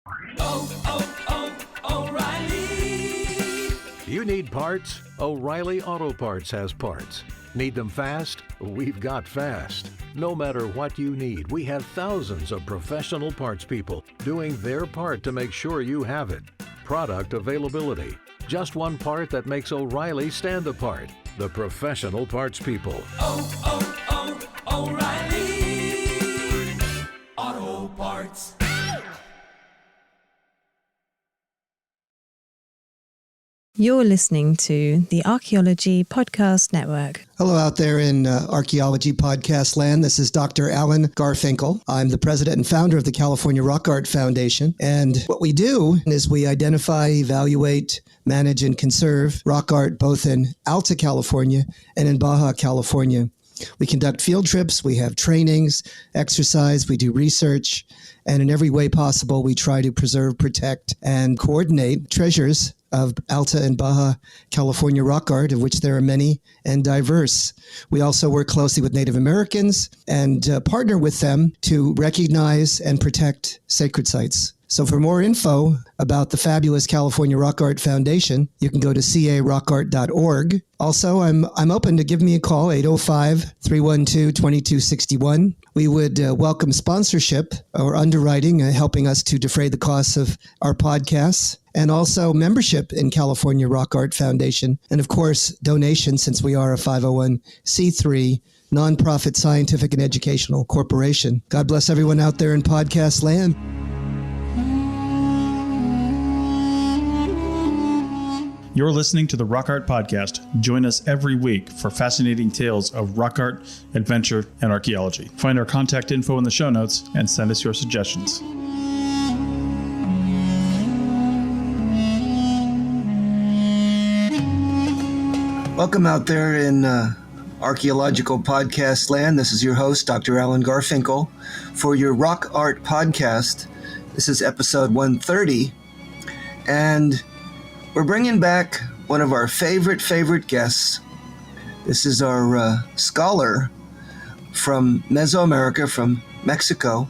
O'Reilly. You need parts? O'Reilly Auto Parts has parts. Need them fast? We've got fast. No matter what you need, we have thousands of professional parts people doing their part to make sure you have it. Product availability. Just one part that makes O'Reilly stand apart. The professional parts people. O'Reilly Auto Parts. You're listening to the Archaeology Podcast Network. Hello out there in Archaeology Podcast land. This is Dr. Alan Garfinkel. I'm the president and founder of the California Rock Art Foundation. And what we do is we identify, evaluate, manage, and conserve rock art both in Alta California and in Baja California. We conduct field trips, we have trainings, exercise, we do research, and in every way possible, we try to preserve, protect, and coordinate treasures of Alta and Baja California rock art, of which there are many and diverse. We also work closely with Native Americans and partner with them to recognize and protect sacred sites. So for more info about the fabulous California Rock Art Foundation, you can go to carockart.org. Also, I'm open to give me a call, 805-312-2261. We would welcome sponsorship or underwriting, helping us to defray the costs of our podcasts, and also membership in California Rock Art Foundation. And of course, donations, since we are a 501c3 nonprofit scientific and educational corporation. God bless everyone out there in podcast land. You're listening to the Rock Art Podcast. Join us every week for fascinating tales of rock art, adventure, and archaeology. Find our contact info in the show notes and send us your suggestions. Welcome out there in Archaeological Podcast land. This is your host, Dr. Alan Garfinkel, for your Rock Art Podcast. This is episode 130, and we're bringing back one of our favorite guests. This is our scholar from Mesoamerica, from Mexico,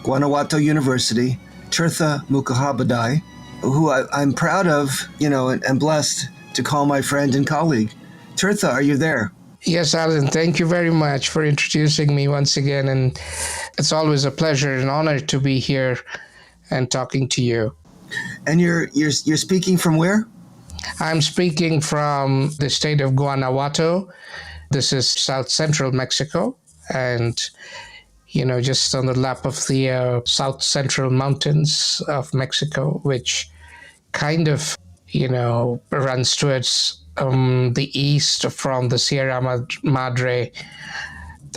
Guanajuato University, Tirtha Mukhopadhyay, who I'm proud of, and blessed to call my friend and colleague. Tirtha, are you there? Yes, Alan, thank you very much for introducing me once again. And it's always a pleasure and honor to be here and talking to you. And you're speaking from where? I'm speaking from the state of Guanajuato. This is south central Mexico, and just on the lap of the south central mountains of Mexico, which kind of runs towards the east from the Sierra Madre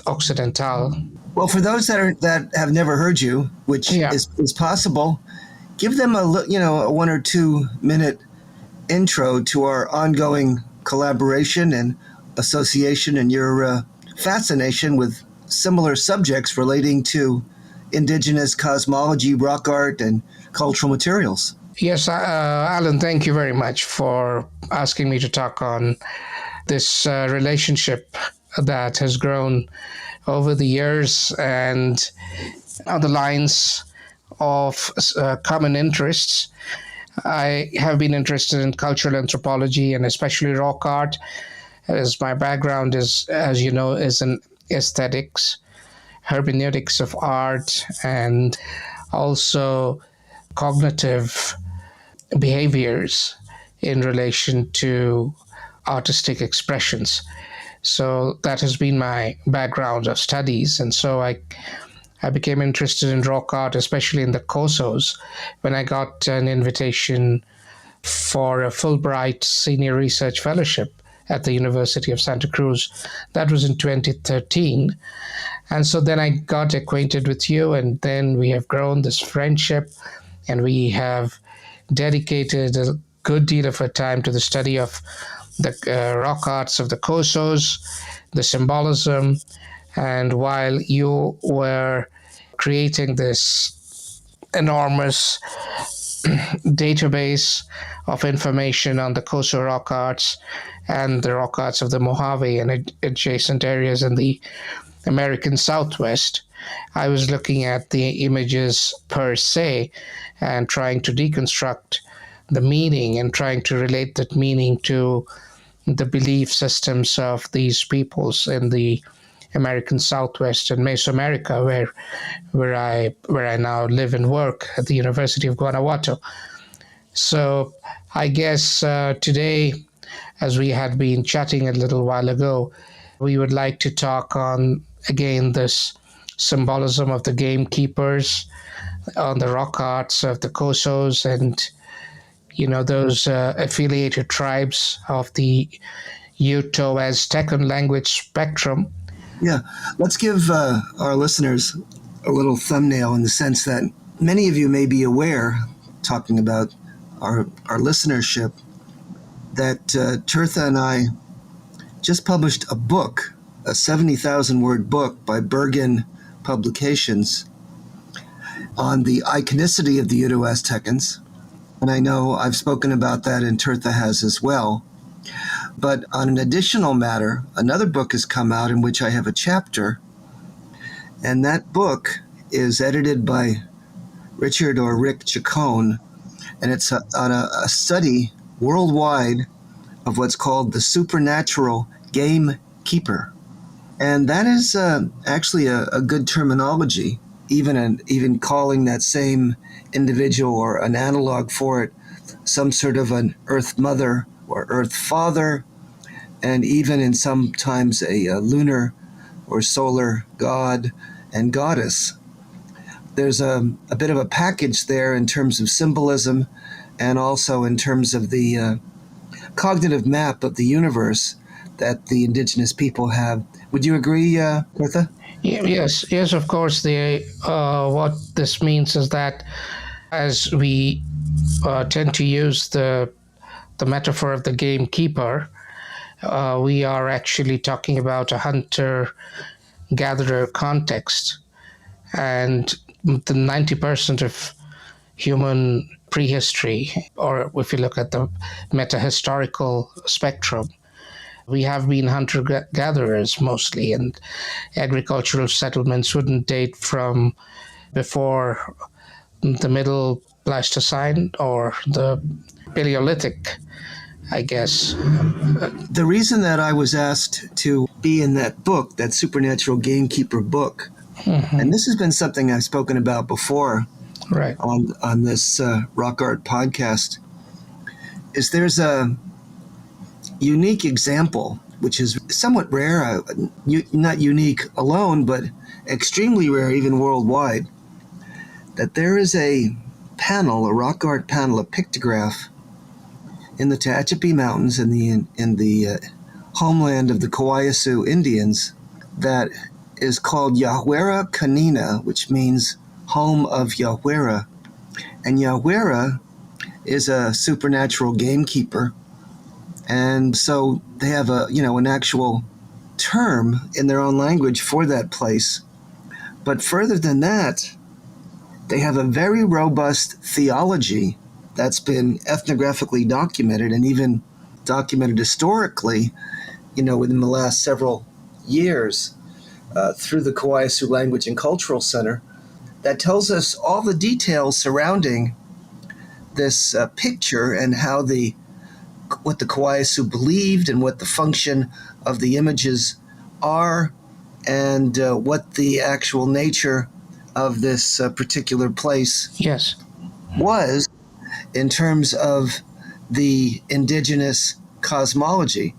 Occidental. Well, for those that have never heard you, which is possible, give them a 1 or 2 minute intro to our ongoing collaboration and association and your fascination with similar subjects relating to indigenous cosmology, rock art, and cultural materials. Yes, Alan, thank you very much for asking me to talk on this relationship that has grown over the years and on the lines of common interests. I have been interested in cultural anthropology and especially rock art, as my background is, as you know, is in aesthetics, hermeneutics of art, and also cognitive behaviors in relation to artistic expressions. So that has been my background of studies. And so I became interested in rock art, especially in the COSOs, when I got an invitation for a Fulbright Senior Research Fellowship at the University of Santa Cruz. That was in 2013. And so then I got acquainted with you, and then we have grown this friendship, and we have dedicated a good deal of our time to the study of the rock arts of the COSOs, the symbolism. And while you were creating this enormous database of information on the COSO rock arts and the rock arts of the Mojave and adjacent areas in the American Southwest, I was looking at the images per se and trying to deconstruct the meaning and trying to relate that meaning to the belief systems of these peoples in the American Southwest and Mesoamerica, where I now live and work at the University of Guanajuato. So I guess today, as we had been chatting a little while ago, we would like to talk on again this symbolism of the gamekeepers, on the rock arts of the Cosos, and those affiliated tribes of the Uto-Aztecan language spectrum. Yeah, let's give our listeners a little thumbnail in the sense that many of you may be aware, talking about our listenership, that Tirtha and I just published a book, a 70,000-word book by Bergen Publications on the iconicity of the Uto-Aztecans. And I know I've spoken about that, and Tirtha has as well. But on an additional matter, another book has come out in which I have a chapter, and that book is edited by Richard or Rick Chacon, and it's on a study worldwide of what's called the Supernatural Gamekeeper. And that is actually a good terminology, even calling that same individual or an analog for it some sort of an Earth Mother or Earth Father, and even in sometimes a lunar or solar god and goddess. There's a bit of a package there in terms of symbolism and also in terms of the cognitive map of the universe that the indigenous people have. Would you agree, Tirtha? Yes, of course. What this means is that as we tend to use the metaphor of the gamekeeper, we are actually talking about a hunter-gatherer context. And the 90% of human prehistory, or if you look at the meta-historical spectrum, we have been hunter-gatherers mostly, and agricultural settlements wouldn't date from before the Middle Pleistocene or the Paleolithic, I guess. The reason that I was asked to be in that book, that Supernatural Gamekeeper book, and this has been something I've spoken about before, right, on this Rock Art podcast, is there's a unique example, which is somewhat rare, not unique alone, but extremely rare even worldwide, that there is a panel, a rock art panel, a pictograph in the Tehachapi Mountains in the homeland of the Kawayasu Indians that is called Yahuera Kanina, which means home of Yahuera. And Yahuera is a supernatural gamekeeper. And so they have an actual term in their own language for that place. But further than that, they have a very robust theology that's been ethnographically documented and even documented historically, within the last several years through the Kawayasu Language and Cultural Center, that tells us all the details surrounding this picture and how what the Kawayasu believed and what the function of the images are and what the actual nature of this particular place was in terms of the indigenous cosmology.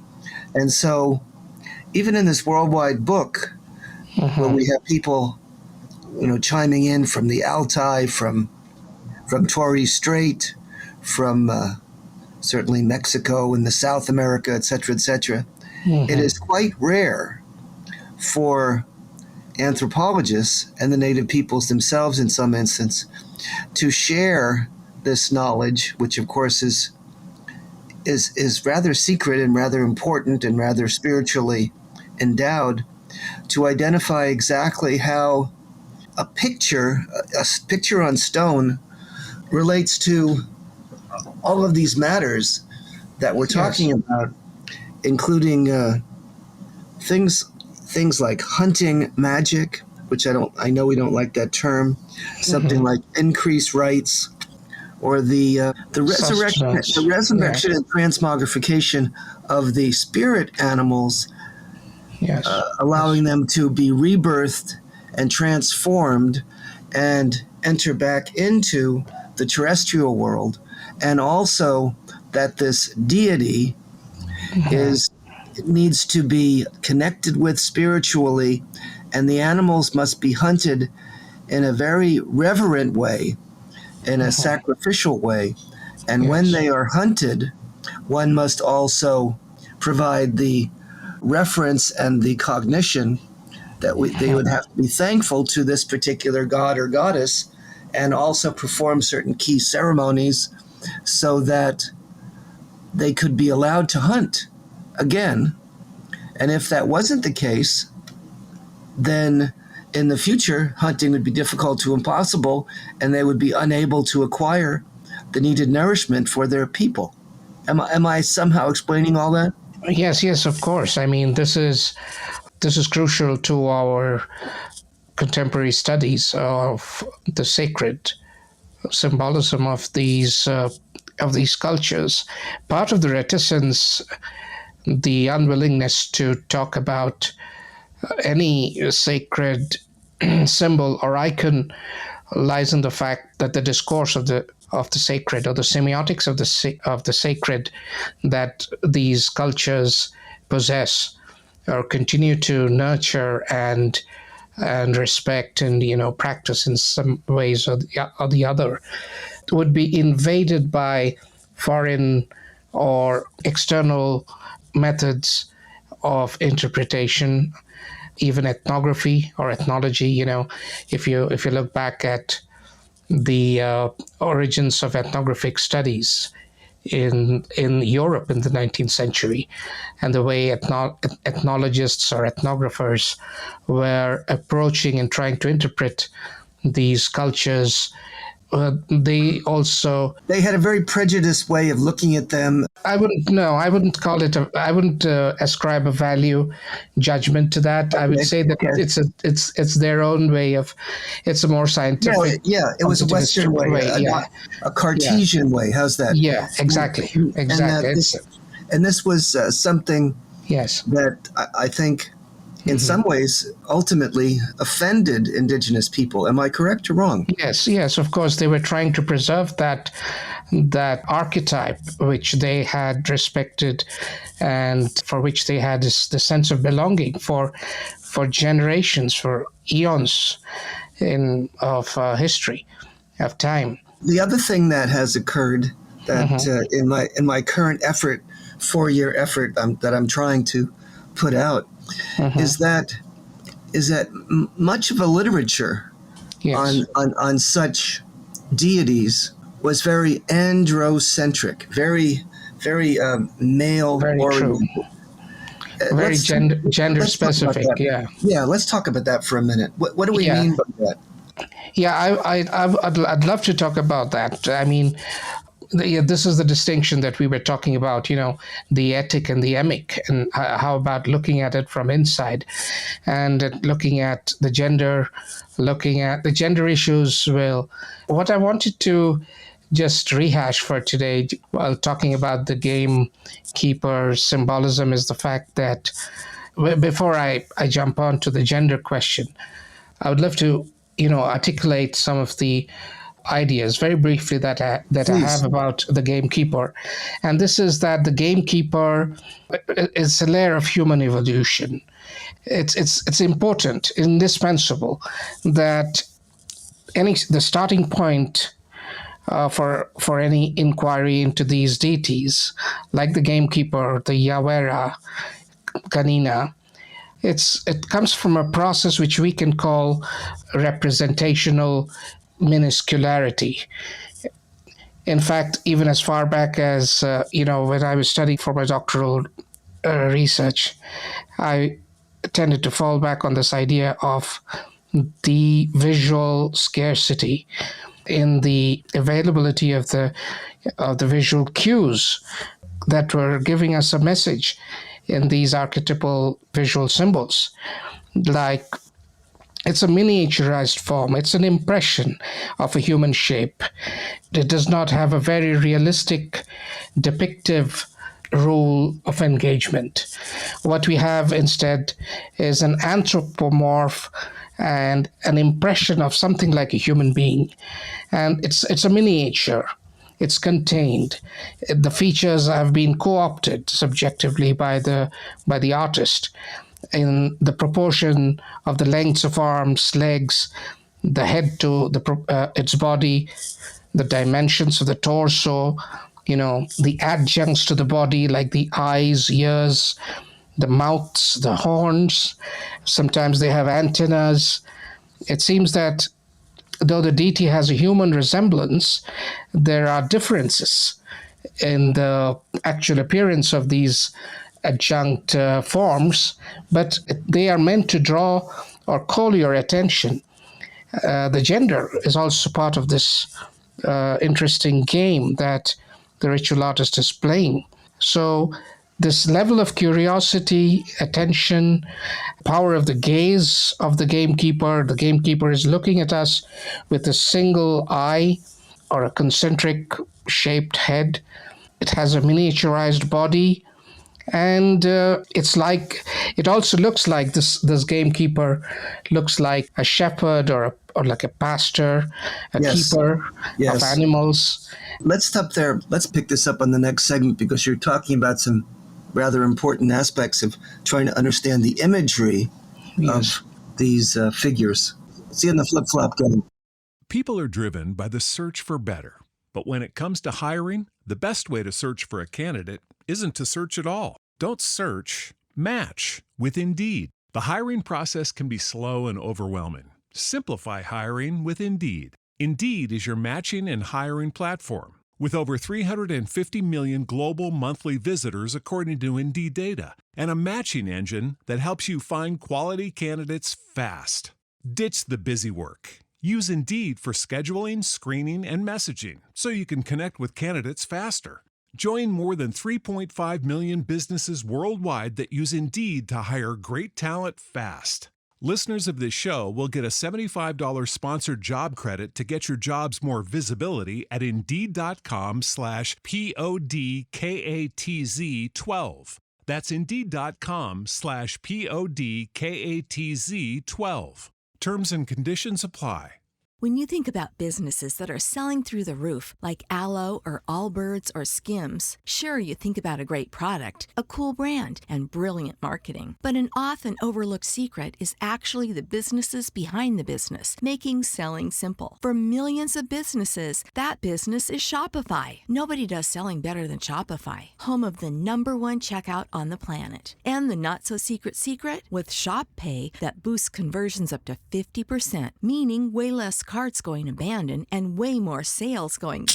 And so even in this worldwide book, where we have people, chiming in from the Altai, from Torres Strait, from certainly Mexico and the South America, et cetera, it is quite rare for anthropologists and the native peoples themselves in some instance to share this knowledge, which of course is rather secret and rather important and rather spiritually endowed, to identify exactly how a picture on stone relates to all of these matters that we're talking about, including things like hunting magic, which I know we don't like that term, something like increased rights, or the resurrection and transmogrification of the spirit animals, Yes. allowing them to be rebirthed and transformed and enter back into the terrestrial world, and also that this deity needs to be connected with spiritually, and the animals must be hunted in a very reverent way, in a sacrificial way. And when they are hunted, one must also provide the reference and the cognition that they would have to be thankful to this particular god or goddess, and also perform certain key ceremonies so that they could be allowed to hunt again. And if that wasn't the case, then in the future, hunting would be difficult to impossible, and they would be unable to acquire the needed nourishment for their people. Am I somehow explaining all that? Yes, of course. I mean, this is crucial to our contemporary studies of the sacred symbolism of these cultures. Part of the reticence, the unwillingness to talk about any sacred symbol or icon, lies in the fact that the discourse of the sacred, or the semiotics of the sacred that these cultures possess or continue to nurture and respect and practice in some ways or the other, would be invaded by foreign or external methods of interpretation, even ethnography or ethnology. If you look back at the origins of ethnographic studies in Europe in the 19th century, and the way ethnologists or ethnographers were approaching and trying to interpret these cultures, they had a very prejudiced way of looking at them. I wouldn't call it I wouldn't ascribe a value judgment to that. I would say that it's their own way of, it's a more scientific. It was a Western way, a Cartesian way. How's that? Yeah, exactly. And this was something that I think in some ways ultimately offended indigenous people. Am I correct or wrong? Yes, of course. They were trying to preserve that archetype which they had respected and for which they had the sense of belonging for generations, for eons of history, of time. The other thing that has occurred that in my current effort, 4-year effort that I'm trying to put out, is that much of a literature on such deities was very androcentric, very male oriented, very gender specific. Let's talk about that for a minute. What do we mean by that? I'd love to talk about that. I mean, this is the distinction that we were talking about, the ethic and the emic, and how about looking at it from inside and looking at the gender issues. Well, what I wanted to just rehash for today while talking about the gamekeeper symbolism is the fact that before I jump on to the gender question, I would love to, articulate some of the ideas very briefly that I have about the gamekeeper. And this is that the gamekeeper is a layer of human evolution. It's important, indispensable, that the starting point for any inquiry into these deities, like the gamekeeper, the Yawera, Kanina, it comes from a process which we can call representational minuscularity. In fact, even as far back as, when I was studying for my doctoral research, I tended to fall back on this idea of the visual scarcity in the availability of the visual cues that were giving us a message in these archetypal visual symbols, like It's a miniaturized form. It's an impression of a human shape. It does not have a very realistic, depictive rule of engagement. What we have instead is an anthropomorph and an impression of something like a human being. And it's a miniature. It's contained. The features have been co-opted subjectively by the artist in the proportion of the lengths of arms, legs, the head to its body, the dimensions of the torso, the adjuncts to the body like the eyes, ears, the mouths, the horns. Sometimes they have antennas. It seems that though the deity has a human resemblance, there are differences in the actual appearance of these adjunct forms, but they are meant to draw or call your attention. The gender is also part of this interesting game that the ritual artist is playing. So this level of curiosity, attention, power of the gaze of the gamekeeper is looking at us with a single eye or a concentric shaped head. It has a miniaturized body, and it also looks like this gamekeeper looks like a shepherd or like a pastor, a Yes. keeper Yes. of animals. Let's stop there. Let's pick this up on the next segment because you're talking about some rather important aspects of trying to understand the imagery of these figures. See you in the flip-flop game. People are driven by the search for better. But when it comes to hiring, the best way to search for a candidate isn't to search at all. Don't search, match with Indeed. The hiring process can be slow and overwhelming. Simplify hiring with Indeed. Indeed is your matching and hiring platform. With over 350 million global monthly visitors according to Indeed data, and a matching engine that helps you find quality candidates fast. Ditch the busy work. Use Indeed for scheduling, screening, and messaging so you can connect with candidates faster. Join more than 3.5 million businesses worldwide that use Indeed to hire great talent fast. Listeners of this show will get a $75 sponsored job credit to get your jobs more visibility at Indeed.com/PODKATZ12. That's Indeed.com/PODKATZ12. Terms and conditions apply. When you think about businesses that are selling through the roof, like Aloe or Allbirds or Skims, sure, you think about a great product, a cool brand, and brilliant marketing. But an often overlooked secret is actually the businesses behind the business, making selling simple. For millions of businesses, that business is Shopify. Nobody does selling better than Shopify, home of the #1 checkout on the planet. And the not-so-secret secret? With Shop Pay that boosts conversions up to 50%, meaning way less carts going abandoned and way more sales going.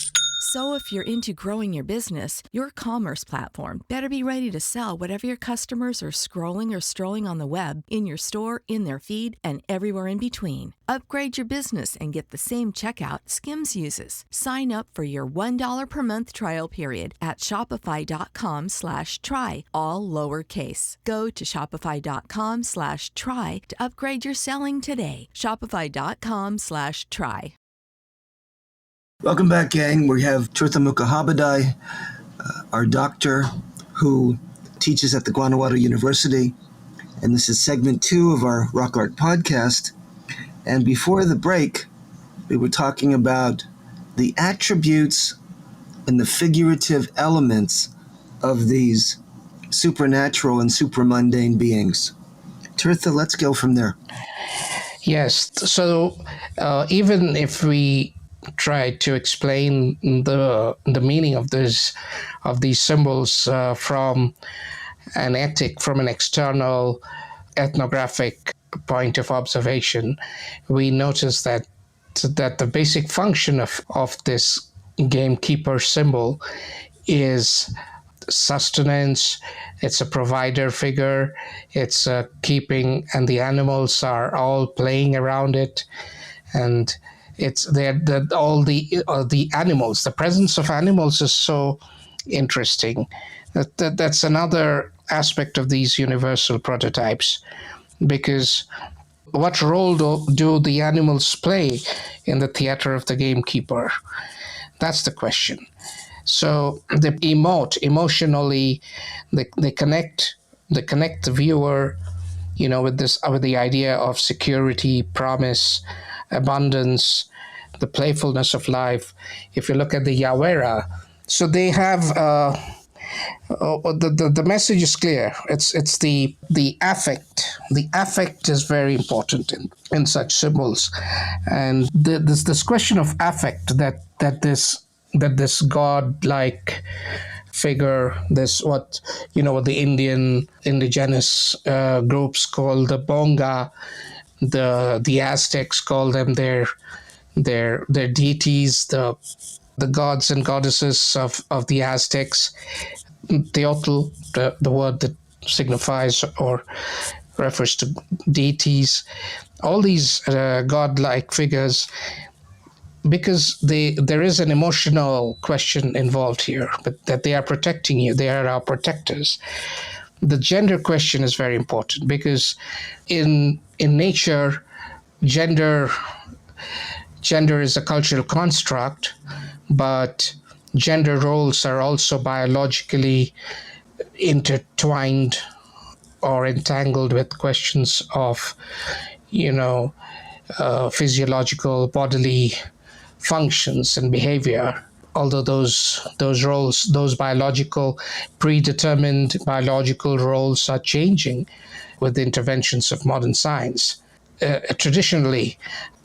So if you're into growing your business, your commerce platform better be ready to sell whatever your customers are scrolling or strolling on the web, in your store, in their feed, and everywhere in between. Upgrade your business and get the same checkout Skims uses. Sign up for your $1 per month trial period at shopify.com/try, all lowercase. Go to shopify.com/try to upgrade your selling today. Shopify.com/try. Welcome back, gang. We have Tirtha Mukhopadhyay, our doctor who teaches at the Guanajuato University. And this is segment 2 of our Rock Art podcast. And before the break, we were talking about the attributes and the figurative elements of these supernatural and supramundane beings. Tirtha, let's go from there. Yes. So even if we try to explain the meaning of these symbols from an external ethnographic point of observation, we notice that the basic function of this gamekeeper symbol is sustenance. It's a provider figure. It's keeping, and the animals are all playing around it, and it's all the animals. The presence of animals is so interesting. That's another aspect of these universal prototypes, because what role do the animals play in the theater of the gamekeeper? That's the question. So they emote emotionally, they connect the viewer, with the idea of security, promise, abundance, the playfulness of life. If you look at the Yawera, so they have the message is clear. It's the affect. The affect is very important in such symbols, and this question of affect that this god-like figure, this what the indigenous groups call the bonga, the Aztecs call them their deities, the gods and goddesses of the Aztecs. Teotl, the word that signifies or refers to deities, all these godlike figures, because there is an emotional question involved here, but that they are protecting you, they are our protectors. The gender question is very important because in nature, gender is a cultural construct, but gender roles are also biologically intertwined or entangled with questions of, physiological bodily functions and behavior. Although those roles, those predetermined biological roles are changing with the interventions of modern science. Traditionally,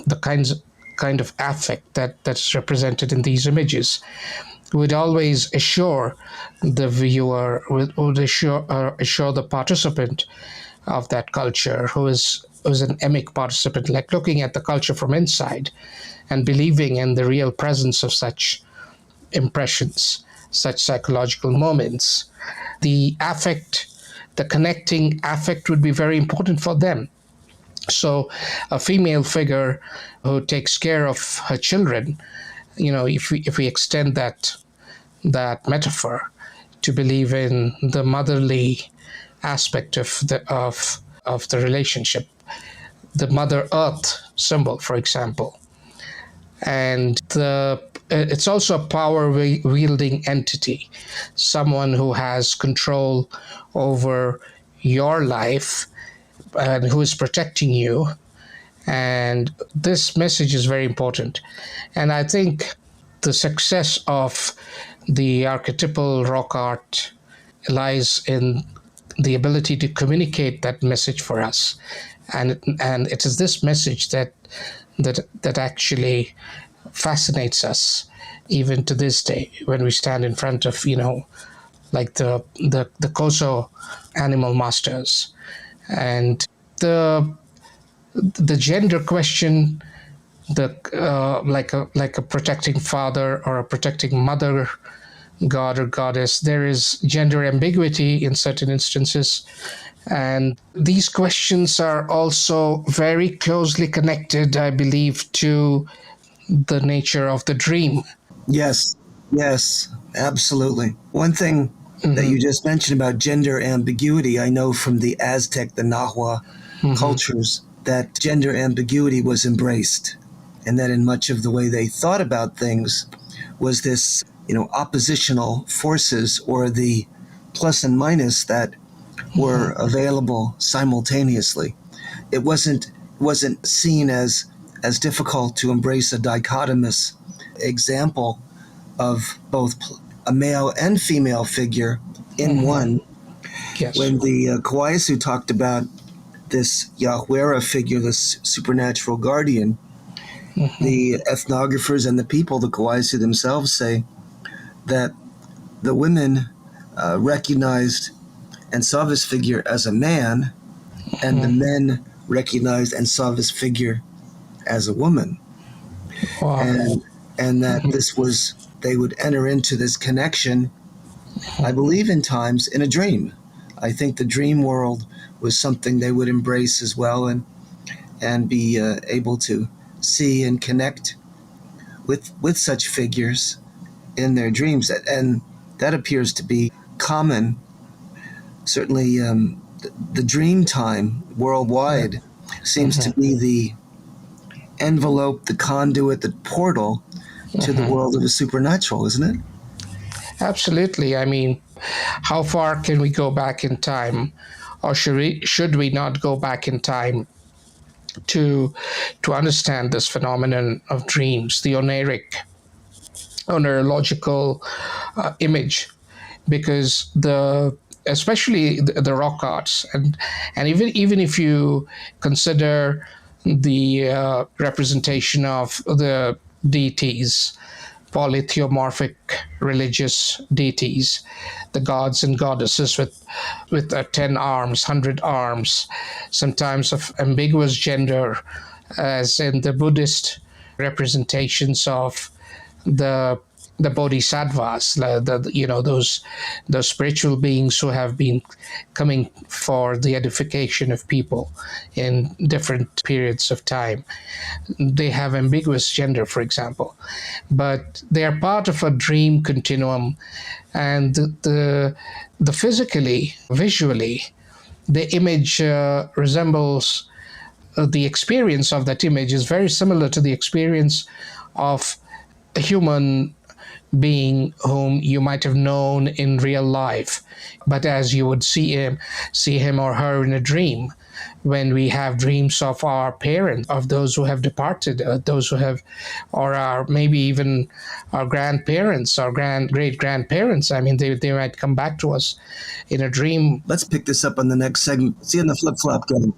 the kind of affect that's represented in these images would always assure the viewer, would assure the participant of that culture, who is an emic participant, like looking at the culture from inside and believing in the real presence of such impressions, such psychological moments. The affect, the connecting affect would be very important for them. So a female figure who takes care of her children, if we extend that metaphor to believe in the motherly aspect of the relationship, the Mother Earth symbol, for example, and it's also a power wielding entity, someone who has control over your life and who is protecting you. And this message is very important. And I think the success of the archetypal rock art lies in the ability to communicate that message for us. And it is this message that actually fascinates us even to this day when we stand in front of, like the Koso animal masters. And the gender question, like a protecting father or a protecting mother, god or goddess, there is gender ambiguity in certain instances. And these questions are also very closely connected, I believe, to the nature of the dream. Yes, absolutely. One thing that you just mentioned about gender ambiguity, I know from the Aztec, the Nahua cultures, that gender ambiguity was embraced, and that in much of the way they thought about things was this, oppositional forces or the plus and minus that were available simultaneously. It wasn't seen as difficult to embrace a dichotomous example of both a male and female figure in one. Yes. When the Kawayasu talked about this Yahwera figure, this supernatural guardian, the ethnographers and the people, the Kawayasu themselves, say that the women recognized and saw this figure as a man, and the men recognized and saw this figure as a woman. Wow. And that this was, they would enter into this connection, I believe in times, in a dream. I think the dream world was something they would embrace as well, and be able to see and connect with such figures in their dreams. And that appears to be common. Certainly the dream time worldwide seems to be the envelope, the conduit, the portal to the world of the supernatural, isn't it? Absolutely. I mean, how far can we go back in time, or should we not go back in time to understand this phenomenon of dreams, the oneirological image? Because especially the rock arts, and even if you consider the representation of the deities, polytheomorphic religious deities, the gods and goddesses with 10 arms, 100 arms, sometimes of ambiguous gender, as in the Buddhist representations of the bodhisattvas, those spiritual beings who have been coming for the edification of people in different periods of time. They have ambiguous gender, for example, but they are part of a dream continuum, and the physically, visually, the image resembles the experience of that image is very similar to the experience of a human being whom you might have known in real life, but as you would see him or her in a dream. When we have dreams of our parents, of those who have departed, those who have, or maybe even our grandparents, our great grandparents, I mean, they might come back to us in a dream. Let's pick this up on the next segment. See you in the flip-flop game.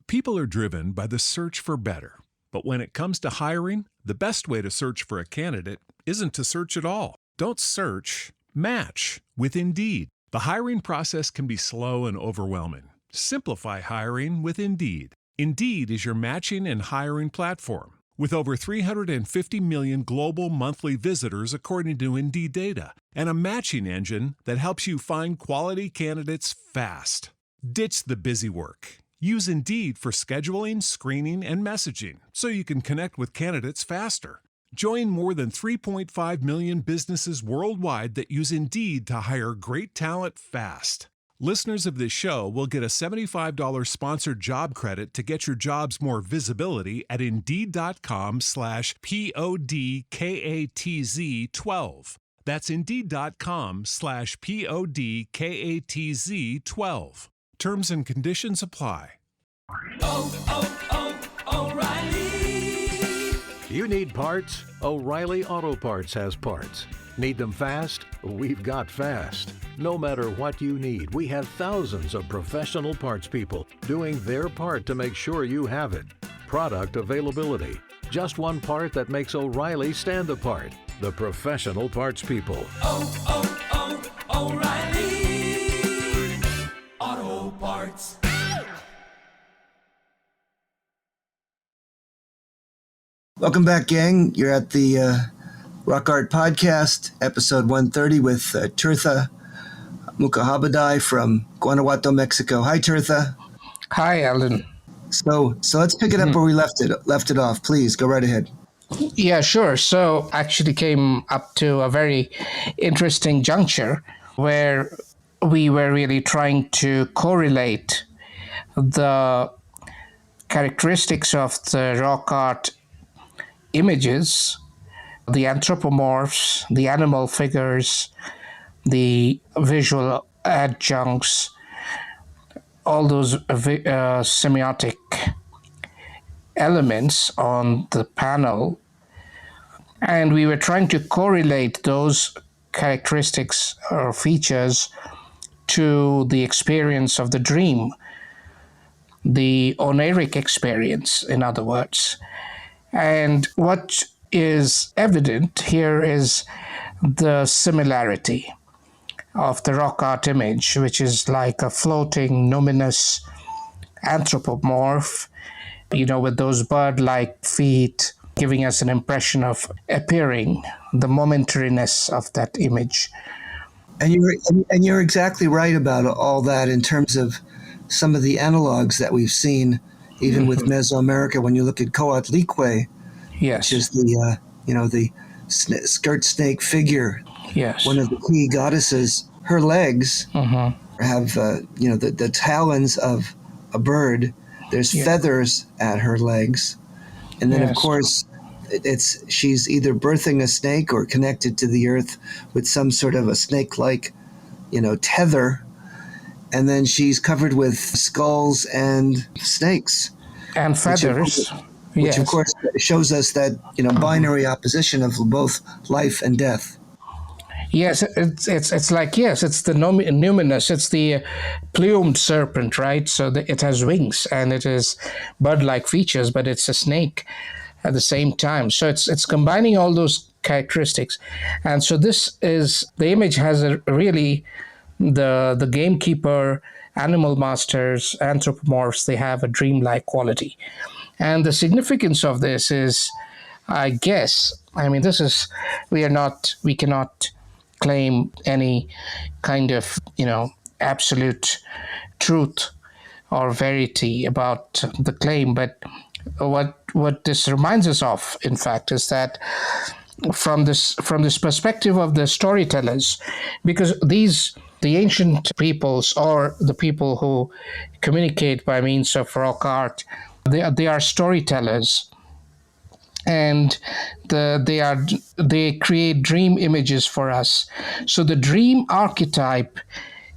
People are driven by the search for better. But when it comes to hiring, the best way to search for a candidate isn't to search at all. Don't search, match with Indeed. The hiring process can be slow and overwhelming. Simplify hiring with Indeed. Indeed is your matching and hiring platform. With over 350 million global monthly visitors according to Indeed data, and a matching engine that helps you find quality candidates fast. Ditch the busy work. Use Indeed for scheduling, screening, and messaging so you can connect with candidates faster. Join more than 3.5 million businesses worldwide that use Indeed to hire great talent fast. Listeners of this show will get a $75 sponsored job credit to get your jobs more visibility at Indeed.com/PODKATZ12. That's Indeed.com/PODKATZ12. Terms and conditions apply. O'Reilly. You need parts? O'Reilly Auto Parts has parts. Need them fast? We've got fast. No matter what you need, we have thousands of professional parts people doing their part to make sure you have it. Product availability. Just one part that makes O'Reilly stand apart. The professional parts people. O'Reilly Auto Parts. Welcome back, gang. You're at the Rock Art Podcast, episode 130 with Tirtha Mukhopadhyay from Guanajuato, Mexico. Hi, Tirtha. Hi, Alan. So let's pick it up where we left it off. Please go right ahead. Yeah, sure. So actually came up to a very interesting juncture where we were really trying to correlate the characteristics of the rock art images, the anthropomorphs, the animal figures, the visual adjuncts, all those semiotic elements on the panel. And we were trying to correlate those characteristics or features to the experience of the dream, the oniric experience, in other words. And what is evident here is the similarity of the rock art image, which is like a floating, numinous anthropomorph, with those bird-like feet, giving us an impression of appearing, the momentariness of that image. And you're exactly right about all that in terms of some of the analogs that we've seen, even with Mesoamerica. When you look at Coatlicue, yes, which is the skirt snake figure, yes, one of the key goddesses, her legs have the talons of a bird, There's feathers at her legs. And then, of course, she's either birthing a snake or connected to the earth with some sort of a snake-like, tether. And then she's covered with skulls and snakes. And feathers. Which of course shows us that, binary opposition of both life and death. Yes, it's like, it's the numinous, it's the plumed serpent, right? So it has wings and it is bird-like features, but it's a snake at the same time. So it's combining all those characteristics. And so the image has the gamekeeper, animal masters, anthropomorphs, they have a dreamlike quality. And the significance of this is, I guess, we cannot claim any kind of, absolute truth or verity about the claim. But what this reminds us of, in fact, is that from this perspective of the storytellers, because the ancient peoples, or the people who communicate by means of rock art, they are storytellers, and they create dream images for us. So the dream archetype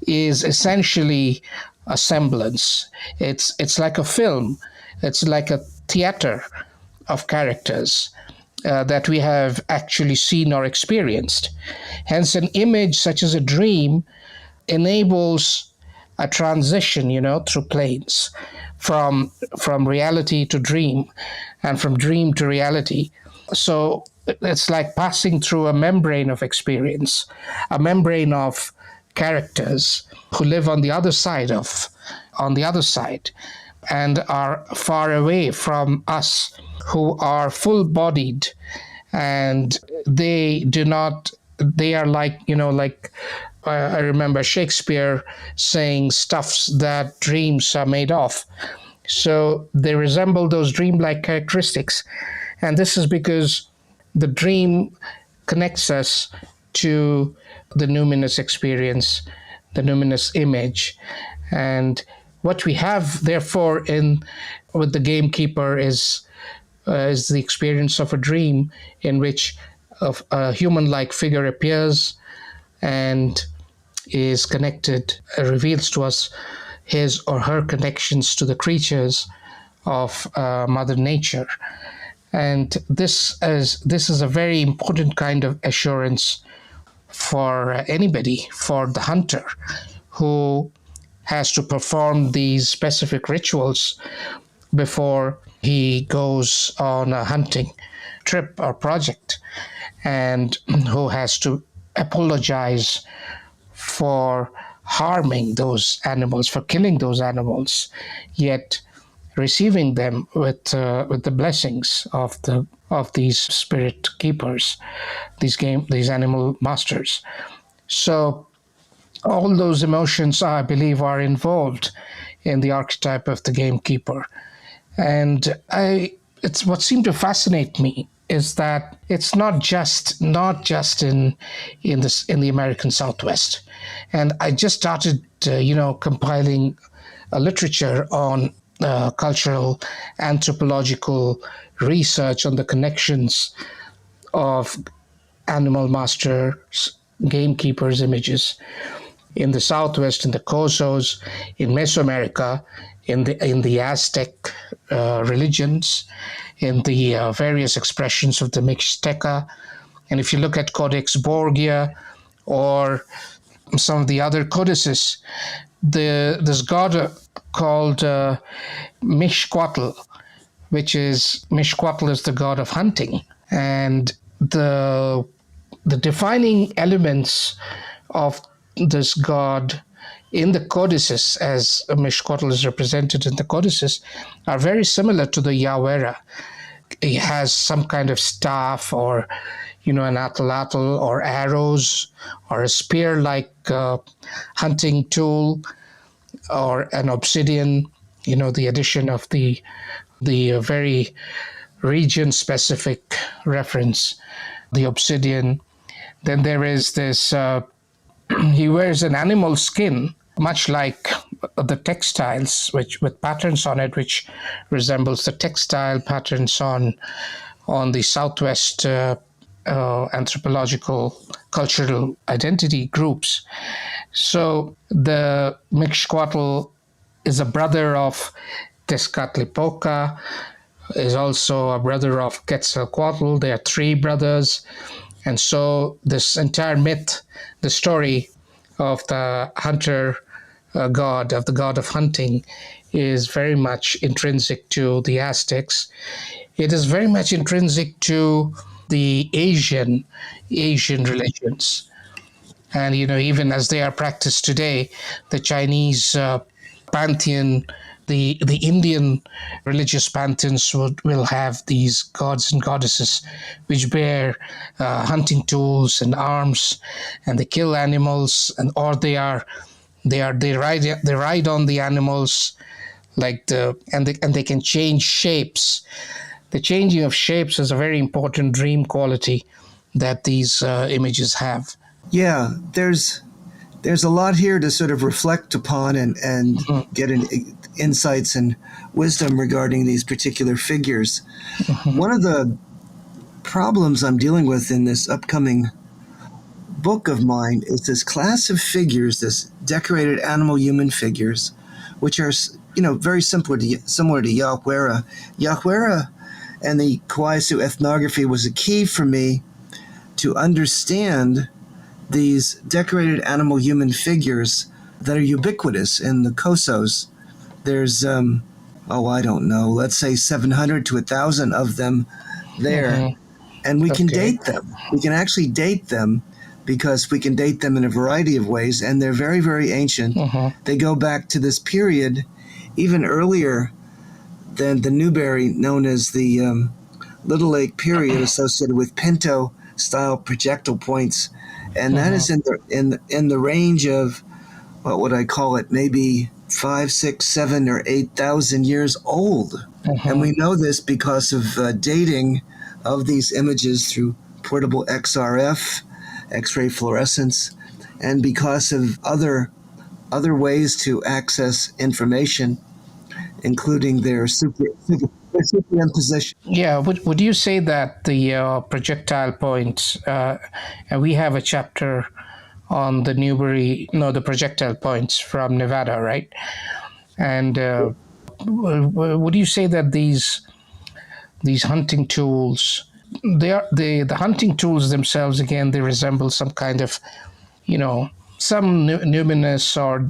is essentially a semblance. It's like a film. It's like a theater of characters that we have actually seen or experienced. Hence, an image such as a dream enables a transition, through planes, from reality to dream, and from dream to reality. So it's like passing through a membrane of experience, a membrane of characters who live on the other side, and are far away from us, who are full-bodied, and they are like, I remember Shakespeare saying stuffs that dreams are made of. So they resemble those dreamlike characteristics. And this is because the dream connects us to the numinous experience, the numinous image. And what we have, therefore, with the gamekeeper is the experience of a dream in which a human-like figure appears and is connected, reveals to us his or her connections to the creatures of Mother Nature. And this is a very important kind of assurance for anybody, for the hunter, who has to perform these specific rituals before he goes on a hunting trip or project, and who has to apologize for harming those animals, for killing those animals, yet receiving them with the blessings of these spirit keepers, these animal masters. So all those emotions, I believe, are involved in the archetype of the gamekeeper. And it's what seemed to fascinate me is that it's not just in the American Southwest. And I just started, compiling a literature on cultural anthropological research on the connections of animal masters, gamekeepers' images in the Southwest, in the Cosos, in Mesoamerica, in the Aztec religions, in the various expressions of the Mixteca. And if you look at Codex Borgia or some of the other codices, this god called Mixcoatl, Mixcoatl is the god of hunting. And the defining elements of this god in the codices, as Mixcoatl is represented in the codices, are very similar to the Yawera. He has some kind of staff, or an atlatl, or arrows, or a spear-like hunting tool, or an obsidian. The addition of the very region-specific reference, the obsidian. Then there is this. He wears an animal skin, much like the textiles, which with patterns on it, which resembles the textile patterns on the Southwest anthropological cultural identity groups. So the Mixcoatl is a brother of Tezcatlipoca, is also a brother of Quetzalcoatl. They are three brothers. And so this entire myth, the story of the hunter god, of the god of hunting, is very much intrinsic to the Aztecs. It is very much intrinsic to the Asian religions. And, even as they are practiced today, the Chinese pantheon, the Indian religious pantheons will have these gods and goddesses which bear hunting tools and arms, and they kill animals, or they ride on the animals, and they can change shapes. The changing of shapes is a very important dream quality that these images have. Yeah, there's a lot here to sort of reflect upon and get insights and wisdom regarding these particular figures. One of the problems I'm dealing with in this upcoming book of mine is this class of figures, this decorated animal-human figures, which are, very similar to Yahuara. Yahuara and the Kawasu ethnography was a key for me to understand these decorated animal-human figures that are ubiquitous in the Cosos. There's, I don't know, let's say 700 to 1,000 of them there. And we can date them. We can actually date them because we can date them in a variety of ways, and they're very, very ancient. They go back to this period even earlier than the Newberry, known as the Little Lake period, associated with Pinto-style projectile points. And that is in the range of, what would I call it, maybe 5, 6, 7, or 8,000 years old. And we know this because of dating of these images through portable XRF, X-ray fluorescence, and because of other ways to access information, including their superimposition. Yeah, would you say that the projectile points, and we have a chapter on the projectile points from Nevada, right? And would you say that these hunting tools, the hunting tools themselves, again, they resemble some kind of, some numinous or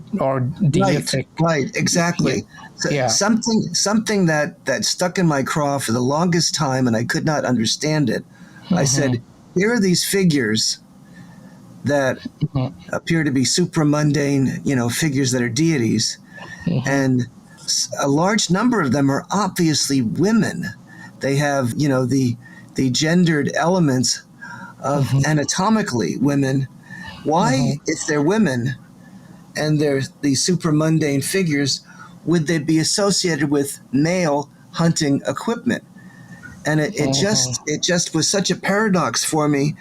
deific. Right, exactly. Yeah. Something that stuck in my craw for the longest time, and I could not understand it. I said, here are these figures that appear to be supramundane, figures that are deities, and a large number of them are obviously women. They have, the gendered elements of anatomically women. Why, if they're women and they're these supramundane figures, would they be associated with male hunting equipment? And it just was such a paradox for me.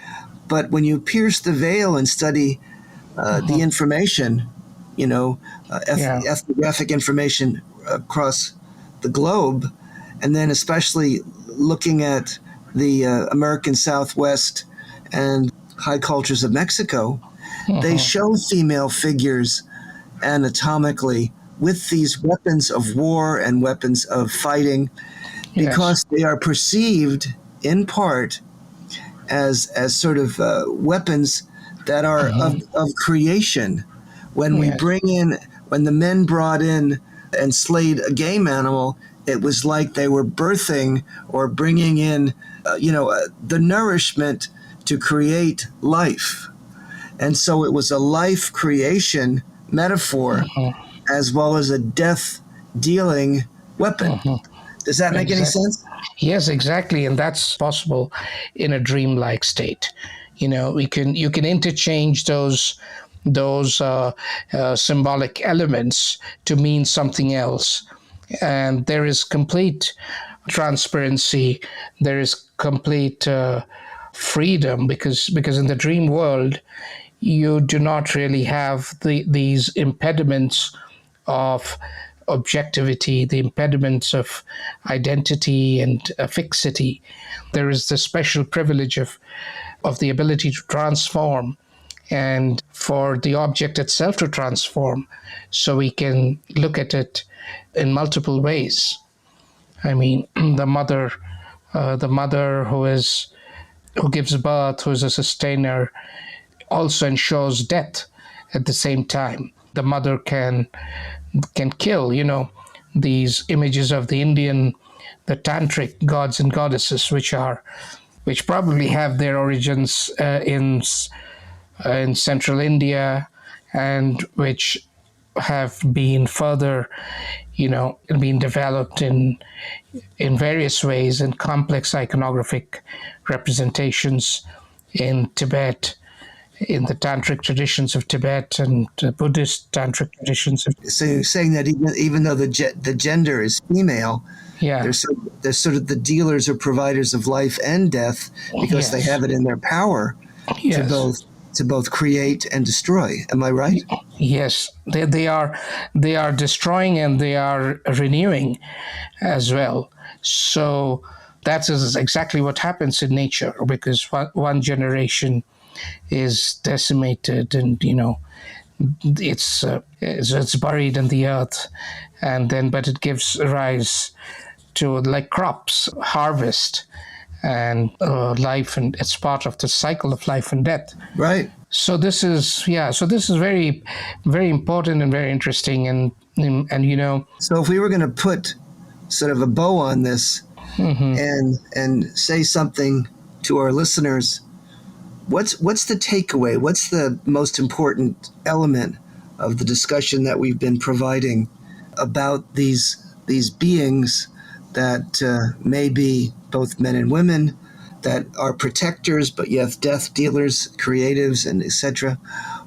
But when you pierce the veil and study the information, ethnographic information across the globe, and then especially looking at the American Southwest and high cultures of Mexico, they show female figures anatomically with these weapons of war and weapons of fighting, because they are perceived in part as sort of weapons that are of creation. When when the men brought in and slayed a game animal, it was like they were birthing or bringing in, the nourishment to create life. And so it was a life creation metaphor as well as a death dealing weapon. Does that make any sense? Yes, exactly. And that's possible in a dreamlike state. You can interchange those symbolic elements to mean something else. And there is complete transparency. There is complete freedom because in the dream world, you do not really have these impediments of objectivity, the impediments of identity and fixity. There is the special privilege of the ability to transform and for the object itself to transform, so we can look at it in multiple ways. I mean, the mother who gives birth, who is a sustainer, also ensures death at the same time. The mother can kill, these images of the tantric gods and goddesses, which probably have their origins in central India, and which have been further, been developed in various ways in complex iconographic representations in Tibet, in the tantric traditions of Tibet and Buddhist tantric traditions. So you're saying that even though the gender is female, yeah, they're sort of the dealers or providers of life and death, because they have it in their power to both create and destroy. Am I right? Yes, they are destroying and they are renewing as well. So that is exactly what happens in nature, because one generation is decimated, and it's buried in the earth, but it gives rise to, like crops, harvest, and life, and it's part of the cycle of life and death. Right. So this is very, very important and very interesting, and So if we were going to put sort of a bow on this, and say something to our listeners, what's the takeaway? What's the most important element of the discussion that we've been providing about these beings that may be both men and women, that are protectors, but yet death dealers, creatives, and etc.?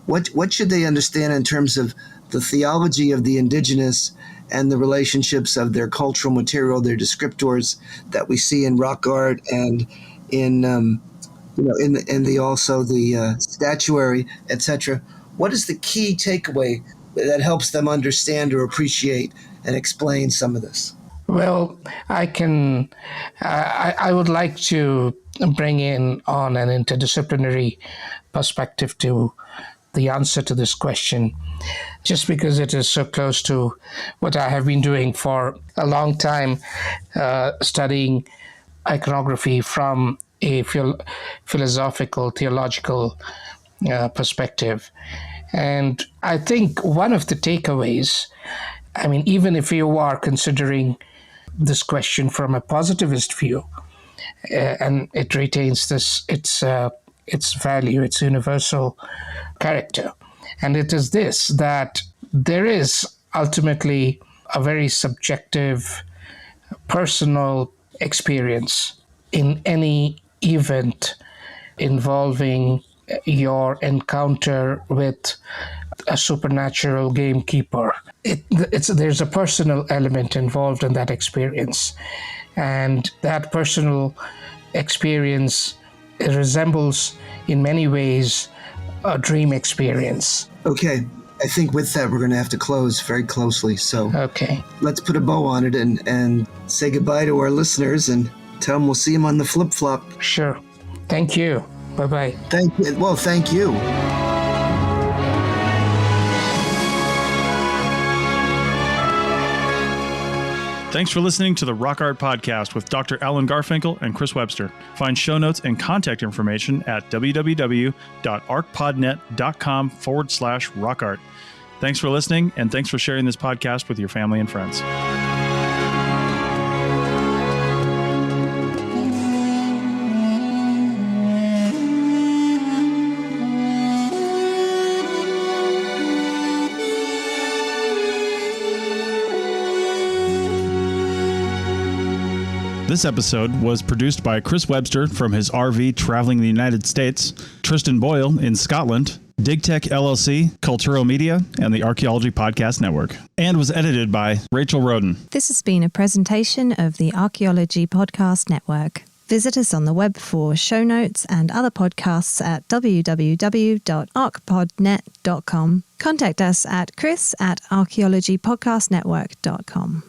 What should they understand in terms of the theology of the indigenous and the relationships of their cultural material, their descriptors that we see in rock art and in the statuary, etc.? What is the key takeaway that helps them understand or appreciate and explain some of this? Well, I would like to bring in on an interdisciplinary perspective to the answer to this question, just because it is so close to what I have been doing for a long time, studying iconography from a philosophical, theological perspective. And I think one of the takeaways, I mean, even if you are considering this question from a positivist view, and it retains its value, its universal character, and it is this, that there is ultimately a very subjective, personal experience in any event involving your encounter with a supernatural gamekeeper. There's a personal element involved in that experience, and that personal experience resembles in many ways a dream experience. Okay, I think with that we're going to have to close very closely. So okay, let's put a bow on it and say goodbye to our listeners and tell them we'll see them on the flip-flop. Sure. Thank you. Bye-bye. Thank you. Well, thank you. Thanks for listening to the Rock Art Podcast with Dr. Alan Garfinkel and Chris Webster. Find show notes and contact information at www.arcpodnet.com/rockart. Thanks for listening, and thanks for sharing this podcast with your family and friends. This episode was produced by Chris Webster from his RV traveling the United States, Tristan Boyle in Scotland, DigTech LLC, Cultural Media, and the Archaeology Podcast Network, and was edited by Rachel Roden. This has been a presentation of the Archaeology Podcast Network. Visit us on the web for show notes and other podcasts at www.archpodnet.com. Contact us at chris@archaeologypodcastnetwork.com.